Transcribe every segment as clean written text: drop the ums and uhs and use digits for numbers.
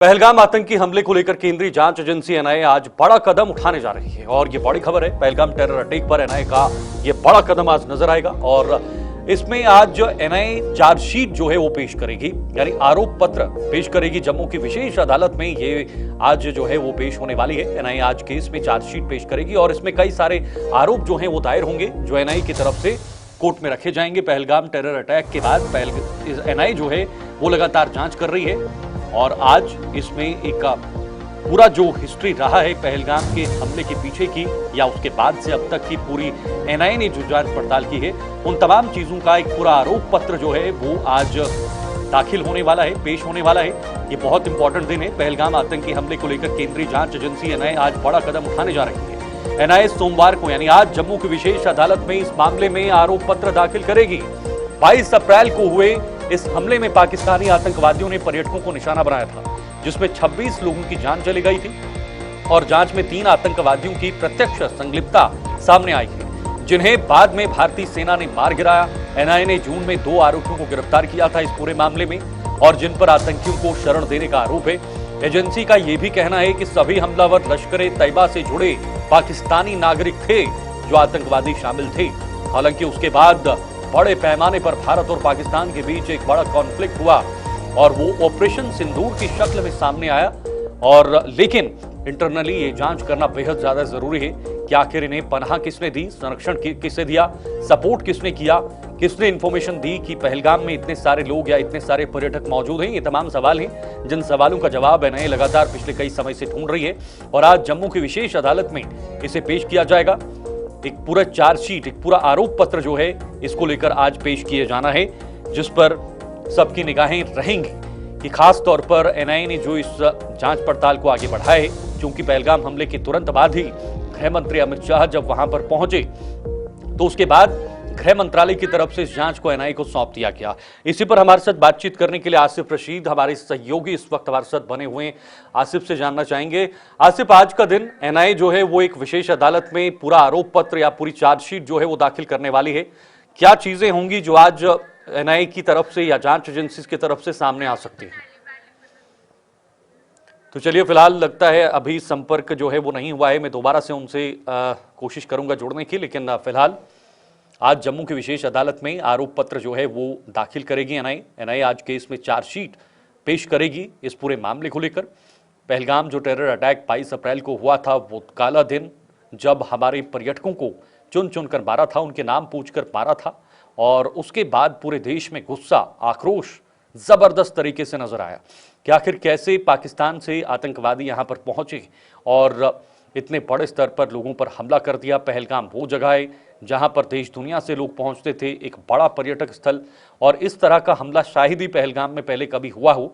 पहलगाम आतंकी हमले को लेकर केंद्रीय जांच एजेंसी एनआईए आज बड़ा कदम उठाने जा रही है और ये बड़ी खबर है। पहलगाम टेरर अटैक पर एनआईए का ये बड़ा कदम आज नजर आएगा और इसमें आज एनआईए चार्जशीट जो है वो पेश करेगी, यानी आरोप पत्र पेश करेगी। जम्मू की विशेष अदालत में ये आज जो है वो पेश होने वाली है। एनआईए आज केस में चार्जशीट पेश करेगी और इसमें कई सारे आरोप जो है वो दायर होंगे जो एनआईए की तरफ से कोर्ट में रखे जाएंगे। पहलगाम टेरर अटैक के बाद एनआईए जो है वो लगातार जांच कर रही है और आज इसमें एक पूरा जो हिस्ट्री रहा है पहलगाम के हमले के पीछे की या उसके बाद से अब तक की पूरी एनआईए ने जो जांच पड़ताल की है, उन तमाम चीजों का एक पूरा आरोप पत्र जो है वो आज दाखिल होने वाला है, पेश होने वाला है। ये बहुत इंपॉर्टेंट दिन है। पहलगाम आतंकी हमले को लेकर केंद्रीय जांच एजेंसी एनआईए आज बड़ा कदम उठाने जा रही है। एनआईए सोमवार को यानी आज जम्मू की विशेष अदालत में इस मामले में आरोप पत्र दाखिल करेगी। 22 अप्रैल को हुए इस हमले में पाकिस्तानी आतंकवादियों ने पर्यटकों को निशाना बनाया था, जिसमें 26 लोगों की जान चली गई थी और जांच में 3 आतंकवादियों की प्रत्यक्ष संलिप्तता सामने आई है, जिन्हें बाद में भारतीय सेना ने मार गिराया। एनआईए ने जून में 2 आरोपियों को गिरफ्तार किया था इस पूरे मामले में और जिन पर आतंकियों को शरण देने का आरोप है। एजेंसी का यह भी कहना है कि सभी हमलावर लश्कर-ए-तैयबा से जुड़े पाकिस्तानी नागरिक थे जो आतंकवादी शामिल थे। हालांकि उसके बाद बड़े पैमाने पर भारत और पाकिस्तान के बीच एक बड़ा कॉन्फ्लिक्ट हुआ और वो ऑपरेशन सिंदूर की शक्ल में सामने आया। और लेकिन इंटरनली ये जांच करना बेहद ज्यादा जरूरी है कि आखिर इन्हें पनाह किसने दी, संरक्षण किसने दिया, सपोर्ट किसने किया, किसने इंफॉर्मेशन दी कि पहलगाम में इतने सारे लोग या इतने सारे पर्यटक मौजूद हैं। ये तमाम सवाल हैं जिन सवालों का जवाब एनआईए लगातार पिछले कई समय से ढूंढ रही है और आज जम्मू की विशेष अदालत में इसे पेश किया जाएगा। एक पूरा चार्जशीट, एक पूरा आरोप पत्र जो है इसको लेकर आज पेश किए जाना है, जिस पर सबकी निगाहें रहेंगी कि खास तौर पर एनआईए ने जो इस जांच पड़ताल को आगे बढ़ाया है, क्योंकि पहलगाम हमले के तुरंत बाद ही गृह मंत्री अमित शाह जब वहां पर पहुंचे तो उसके बाद गृह मंत्रालय की तरफ से इस जांच को एनआईए को सौंप दिया गया। इसी पर हमारे साथ बातचीत करने के लिए आसिफ रशीद हमारे सहयोगी इस वक्त हमारे साथ बने हुए हैं। आसिफ से जानना चाहेंगे, आसिफ आज का दिन एनआईए जो है वो एक विशेष अदालत में पूरा आरोप पत्र या पूरी चार्जशीट जो है वो दाखिल करने वाली है। क्या चीजें होंगी जो आज एनआईए की तरफ से या जांच एजेंसी की तरफ से सामने आ सकती है? तो चलिए, फिलहाल लगता है अभी संपर्क जो है वो नहीं हुआ है। मैं दोबारा से उनसे कोशिश करूंगा जुड़ने की, लेकिन फिलहाल आज जम्मू की विशेष अदालत में आरोप पत्र जो है वो दाखिल करेगी एनआईए। एनआईए आज केस में चार्जशीट पेश करेगी इस पूरे मामले को लेकर। पहलगाम जो टेरर अटैक 22 अप्रैल को हुआ था, वो काला दिन जब हमारे पर्यटकों को चुन चुनकर मारा था, उनके नाम पूछकर मारा था और उसके बाद पूरे देश में गुस्सा, आक्रोश जबरदस्त तरीके से नजर आया कि आखिर कैसे पाकिस्तान से आतंकवादी यहां पर पहुंचे और इतने बड़े स्तर पर लोगों पर हमला कर दिया। पहलगाम वो जगह है जहां पर देश दुनिया से लोग पहुंचते थे, एक बड़ा पर्यटक स्थल, और इस तरह का हमला शायद ही पहलगाम में पहले कभी हुआ हो।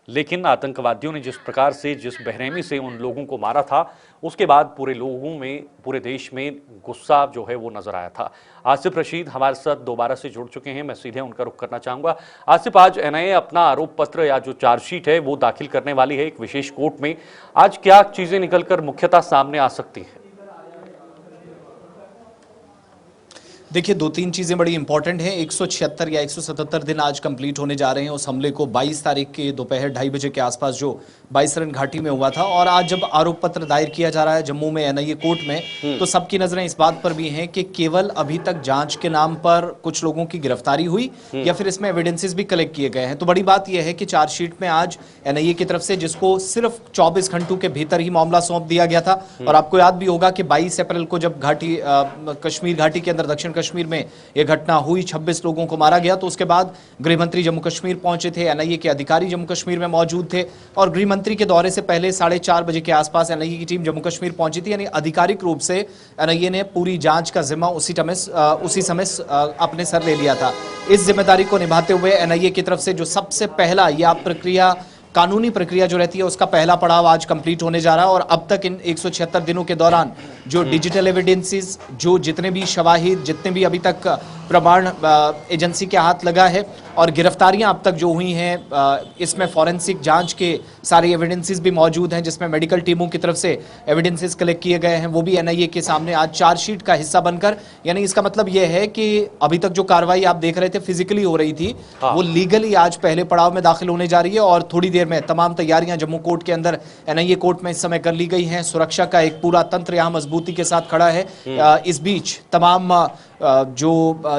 लेकिन आतंकवादियों ने जिस प्रकार से, जिस बेरहमी से उन लोगों को मारा था, उसके बाद पूरे लोगों में, पूरे देश में गुस्सा जो है वो नजर आया था। आसिफ रशीद हमारे साथ दोबारा से जुड़ चुके हैं, मैं सीधे उनका रुख करना चाहूंगा। आसिफ, आज एनआईए अपना आरोप पत्र या जो चार्जशीट है वो दाखिल करने वाली है एक विशेष कोर्ट में। आज क्या चीजें निकलकर मुख्यतः सामने आ सकती है? देखिए, 2-3 चीज़ें बड़ी इंपॉर्टेंट हैं। 176 या 177 दिन आज कंप्लीट होने जा रहे हैं उस हमले को 22 तारीख के दोपहर 2:30 बजे के आसपास जो बाईसरन घाटी में हुआ था। और आज जब आरोप पत्र दायर किया जा रहा है जम्मू में एनआईए कोर्ट में, तो सबकी नजरें इस बात पर भी हैं कि केवल अभी तक जांच के नाम पर कुछ लोगों की गिरफ्तारी हुई या फिर इसमें एविडेंसेस भी कलेक्ट किए गए हैं। तो बड़ी बात यह है कि चार्जशीट में आज एनआईए की तरफ से, जिसको सिर्फ 24 घंटों के भीतर ही मामला सौंप दिया गया था, और आपको याद भी होगा कि 22 अप्रैल को जब कश्मीर घाटी के अंदर दक्षिण कश्मीर में यह घटना हुई, 26 लोगों को मारा गया, तो उसके बाद गृह मंत्री जम्मू कश्मीर पहुंचे थे, एनआईए के अधिकारी जम्मू कश्मीर में मौजूद थे और गृह मंत्री के दौरे से पहले 4:30 बजे के आसपास एनआईए की टीम जम्मू कश्मीर पहुंची थी। यानी आधिकारिक रूप से एनआईए ने पूरी जांच का जिम्मा उसी समय अपने सर ले लिया था। इस जिम्मेदारी को निभाते हुए एनआईए की तरफ से जो सबसे पहला यह प्रक्रिया, कानूनी प्रक्रिया जो रहती है, उसका पहला पड़ाव आज कंप्लीट होने जा रहा है और अब तक इन 176 दिनों के दौरान जो डिजिटल एविडेंसेस, जो जितने भी शवाहिद, जितने भी अभी तक प्रमाण एजेंसी के हाथ लगा है और गिरफ्तारियां अब तक जो हुई हैं, इसमें फॉरेंसिक जांच के सारे एविडेंसेस भी मौजूद हैं, जिसमें मेडिकल टीमों की तरफ से एविडेंसेस कलेक्ट किए गए हैं, वो भी एनआईए के सामने आज चार्जशीट का हिस्सा बनकर, यानी इसका मतलब यह है कि अभी तक जो कार्रवाई आप देख रहे थे फिजिकली हो रही थी, वो लीगली आज पहले पड़ाव में दाखिल होने जा रही है और थोड़ी देर में तमाम तैयारियां जम्मू कोर्ट के अंदर एनआईए कोर्ट में इस समय कर ली गई हैं। सुरक्षा का एक पूरा तंत्र यहां मजबूती के साथ खड़ा है। इस बीच तमाम जो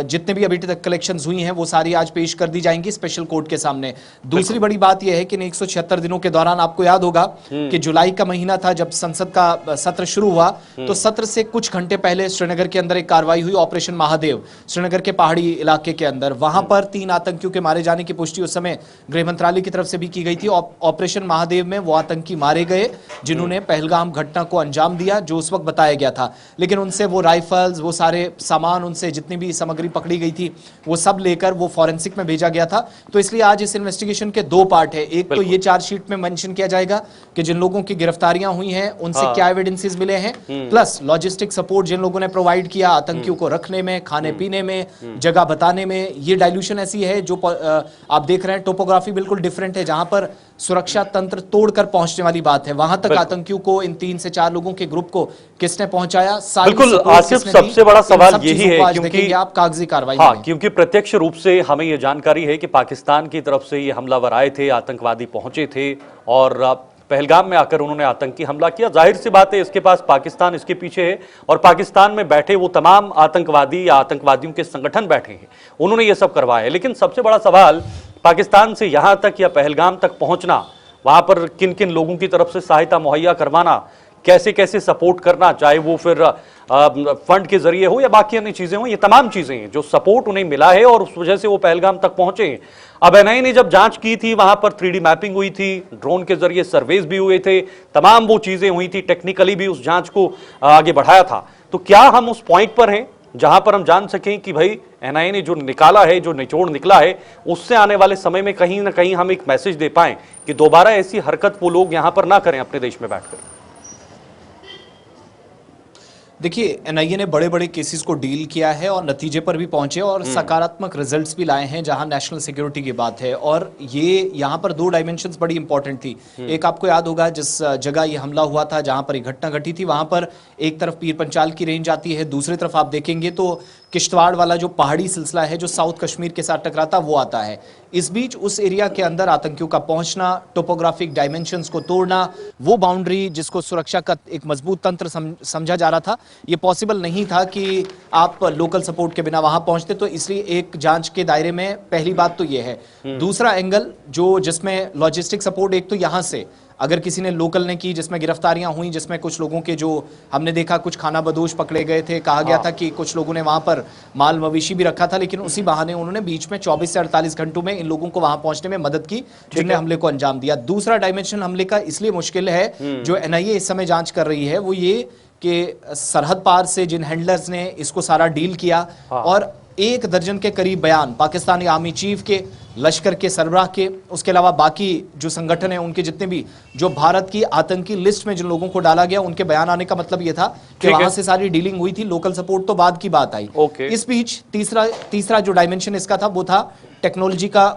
जितने भी अभी तक कलेक्शंस हुई हैं वो सारी आज पेश कर दी जाएंगी स्पेशल कोर्ट के सामने। दूसरी बड़ी बात यह है कि 176 दिनों के दौरान आपको याद होगा कि जुलाई का महीना था जब संसद का सत्र शुरू हुआ, तो सत्र से कुछ घंटे पहले श्रीनगर के अंदर एक कार्रवाई हुई, ऑपरेशन महादेव, श्रीनगर के पहाड़ी इलाके के अंदर। वहां पर 3 आतंकियों के मारे जाने की पुष्टि उस समय गृह मंत्रालय की तरफ से भी की गई थी। ऑपरेशन महादेव में वो आतंकी मारे गए जिन्होंने पहलगाम घटना को अंजाम दिया, जो उस वक्त बताया गया था। लेकिन उनसे वो राइफल्स, वो सारे सामान, उनसे जितनी भी सामग्री पकड़ी गई थी, वो सब लेकर वो फॉरेंसिक में भेजा गया था। तो इसलिए आज इस इन्वेस्टिगेशन के 2 पार्ट है। एक तो ये चार्जशीट में मेंशन किया जाएगा कि जिन लोगों की गिरफ्तारियां हुई हैं उनसे क्या एविडेंसेस मिले हैं, प्लस लॉजिस्टिक सपोर्ट जिन लोगों ने प्रोवाइड किया आतंकियों को रखने में, खाने पीने में, जगह बताने में। ये डाइल्यूशन ऐसी है जो आप देख रहे हैं, टोपोग्राफी बिल्कुल डिफरेंट है, जहां पर सुरक्षा तंत्र तोड़कर पहुंचने वाली बात है, वहां तक आतंकियों को, इन 3 से 4 लोगों के ग्रुप को किसने पहुंचाया। बिल्कुल आसिफ, सबसे बड़ा सवाल यही है क्योंकि आप कागजी कार्रवाई, क्योंकि प्रत्यक्ष रूप से हमें यह जानकारी है कि पाकिस्तान की तरफ से ये हमलावर आए थे, आतंकवादी पहुंचे थे और पहलगाम में आकर उन्होंने आतंकी हमला किया। जाहिर सी बात है इसके पास पाकिस्तान इसके पीछे है और पाकिस्तान में बैठे वो तमाम आतंकवादी या आतंकवादियों के संगठन बैठे हैं, उन्होंने ये सब करवाया। लेकिन सबसे बड़ा सवाल पाकिस्तान से यहां तक या पहलगाम तक पहुंचना, वहां पर किन किन लोगों की तरफ से सहायता मुहैया करवाना, कैसे कैसे सपोर्ट करना, चाहे वो फिर फंड के जरिए हो या बाकी अन्य चीजें हो, ये तमाम चीजें हैं जो सपोर्ट उन्हें मिला है और उस वजह से वो पहलगाम तक पहुंचे हैं। अब एनआईए ने जब जांच की थी, वहां पर 3D मैपिंग हुई थी, ड्रोन के जरिए सर्वेज भी हुए थे, तमाम वो चीजें हुई थी, टेक्निकली भी उस जांच को आगे बढ़ाया था। तो क्या हम उस पॉइंट पर हैं जहां पर हम जान सकें कि भाई एनआईए ने जो निकाला है, जो निचोड़ निकला है, उससे आने वाले समय में कहीं ना कहीं हम एक मैसेज दे पाएं कि दोबारा ऐसी हरकत वो लोग यहां पर ना करें अपने देश में बैठकर? देखिए, एनआईए ने बड़े बड़े केसेस को डील किया है और नतीजे पर भी पहुंचे और सकारात्मक रिजल्ट्स भी लाए हैं जहां नेशनल सिक्योरिटी की बात है। और ये यहां पर 2 डायमेंशंस बड़ी इंपॉर्टेंट थी। एक आपको याद होगा, जिस जगह ये हमला हुआ था, जहां पर ये घटना घटी थी, वहां पर एक तरफ पीर पंचाल की रेंज आती है, दूसरी तरफ आप देखेंगे तो किश्तवाड़ वाला जो पहाड़ी सिलसिला है जो साउथ कश्मीर के साथ टकराता वो आता है। इस बीच उस एरिया के अंदर आतंकियों का पहुंचना, टोपोग्राफिक डायमेंशंस को तोड़ना, वो बाउंड्री जिसको सुरक्षा का एक मजबूत तंत्र समझा जा रहा था, ये पॉसिबल नहीं था कि आप लोकल सपोर्ट के बिना वहां पहुंचते। तो इसलिए एक जांच के दायरे में पहली बात तो ये है। दूसरा एंगल जो जिसमें लॉजिस्टिक सपोर्ट, एक तो यहां से अगर किसी ने लोकल ने की, जिसमें गिरफ्तारियां हुई, जिसमें कुछ लोगों के जो हमने देखा कुछ खाना बदोश पकड़े गए थे, कहा गया था कि कुछ लोगों ने वहां पर माल मवेशी भी रखा था, लेकिन उसी बहाने उन्होंने बीच में 24 से 48 घंटों में इन लोगों को वहां पहुंचने में मदद की जिनने हमले को अंजाम दिया। दूसरा डायमेंशन हमले का इसलिए मुश्किल है जो एनआईए इस समय जांच कर रही है, वो ये कि सरहद पार से जिन हैंडलर्स ने इसको सारा डील किया और 1 दर्जन के करीब बयान पाकिस्तानी आर्मी चीफ के, लश्कर के सरबराह के, उसके अलावा बाकी जो संगठन है उनके जितने भी, जो भारत की आतंकी लिस्ट में जिन लोगों को डाला गया, उनके बयान आने का मतलब यह था कि वहां से सारी डीलिंग हुई थी। लोकल सपोर्ट तो बाद की बात आई। इस बीच तीसरा जो डायमेंशन इसका था वो था टेक्नोलॉजी का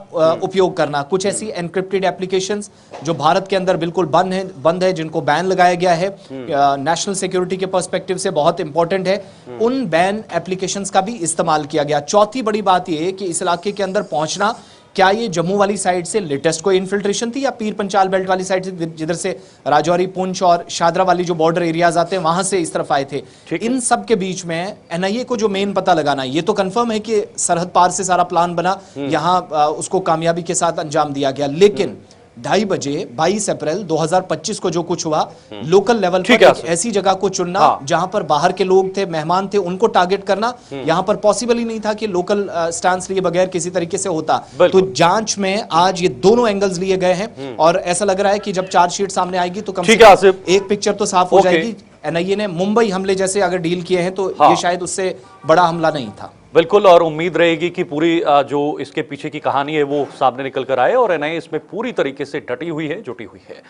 उपयोग करना। कुछ ऐसी एनक्रिप्टेड एप्लीकेशंस जो भारत के अंदर बिल्कुल बंद है, जिनको बैन लगाया गया है, नेशनल सिक्योरिटी के पर्सपेक्टिव से बहुत इंपॉर्टेंट है, उन बैन एप्लीकेशंस का भी इस्तेमाल किया गया। चौथी बड़ी बात यह है कि इस इलाके के अंदर पहुंचना, क्या ये जम्मू वाली साइड से लेटेस्ट कोई इन्फिल्ट्रेशन थी या पीर पंचाल बेल्ट वाली साइड से, जिधर से राजौरी, पुंछ और शादरा वाली जो बॉर्डर एरियाज आते हैं वहां से इस तरफ आए थे? इन सब के बीच में एनआईए को जो मेन पता लगाना, ये तो कंफर्म है कि सरहद पार से सारा प्लान बना, यहां उसको कामयाबी के साथ अंजाम दिया गया, लेकिन 2:30 बजे 22 अप्रैल 2025 को जो कुछ हुआ, लोकल लेवल पर एक ऐसी जगह को चुनना जहां पर बाहर के लोग थे, मेहमान थे, उनको टारगेट करना यहां पर पॉसिबल ही नहीं था कि लोकल स्टैंड लिए बगैर किसी तरीके से होता। तो जांच में आज ये दोनों एंगल्स लिए गए हैं और ऐसा लग रहा है कि जब चार्जशीट सामने आएगी तो कम से कम एक पिक्चर तो साफ हो जाएगी। एनआईए ने मुंबई हमले जैसे अगर डील किए हैं तो ये शायद उससे बड़ा हमला नहीं था। बिल्कुल, और उम्मीद रहेगी कि पूरी जो इसके पीछे की कहानी है वो सामने निकल कर आए और एनआईए इसमें पूरी तरीके से डटी हुई है, जुटी हुई है।